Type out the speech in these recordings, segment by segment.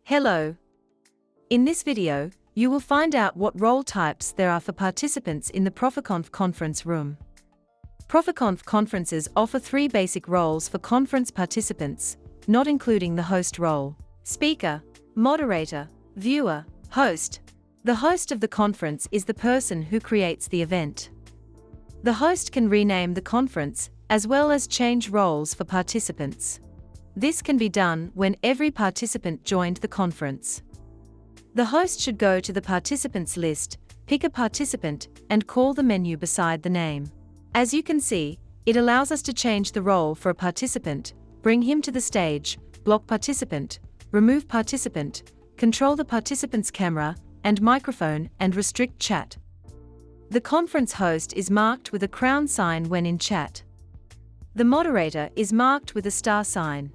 Hello. In this video, you will find out what role types there are for participants in the Proficonf conference room. Proficonf conferences offer 3 basic roles for conference participants, not including the host role: speaker, moderator, viewer, host. The host of the conference is the person who creates the event. The host can rename the conference, as well as change roles for participants. This can be done when every participant joined the conference. The host should go to the participants list, pick a participant, and call the menu beside the name. As you can see, it allows us to change the role for a participant, bring him to the stage, block participant, remove participant, control the participant's camera and microphone, and restrict chat. The conference host is marked with a crown sign when in chat. The moderator is marked with a star sign.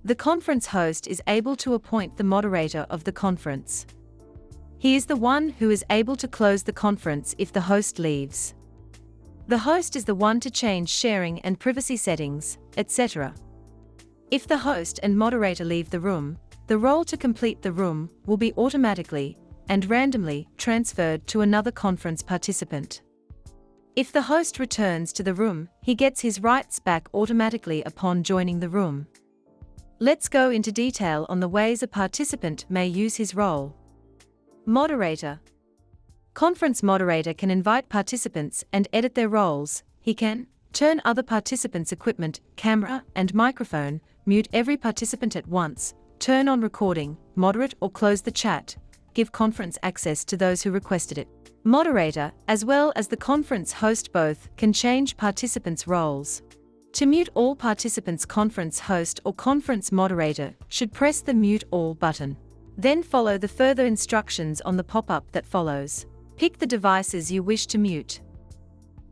The conference host is able to appoint the moderator of the conference. He is the one who is able to close the conference if the host leaves. The host is the one to change sharing and privacy settings, etc. If the host and moderator leave the room, the role to complete the room will be automatically and randomly transferred to another conference participant. If the host returns to the room, he gets his rights back automatically upon joining the room. Let's go into detail on the ways a participant may use his role. Moderator. Conference moderator can invite participants and edit their roles. He can turn other participants' equipment, camera, and microphone, mute every participant at once, turn on recording, moderate or close the chat, give conference access to those who requested it. Moderator, as well as the conference host, both can change participants' roles. To mute all participants, conference host or conference moderator should press the Mute All button. Then follow the further instructions on the pop-up that follows. Pick the devices you wish to mute.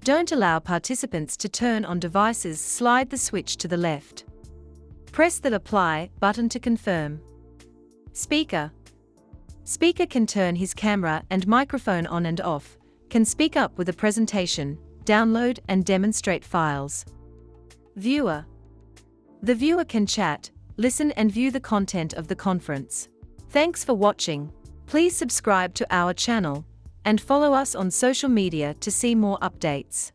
Don't allow participants to turn on devices, slide the switch to the left. Press the Apply button to confirm. Speaker. Speaker can turn his camera and microphone on and off, can speak up with a presentation, download and demonstrate files. Viewer. The viewer can chat, listen and view the content of the conference. Thanks for watching. Please subscribe to our channel and follow us on social media to see more updates.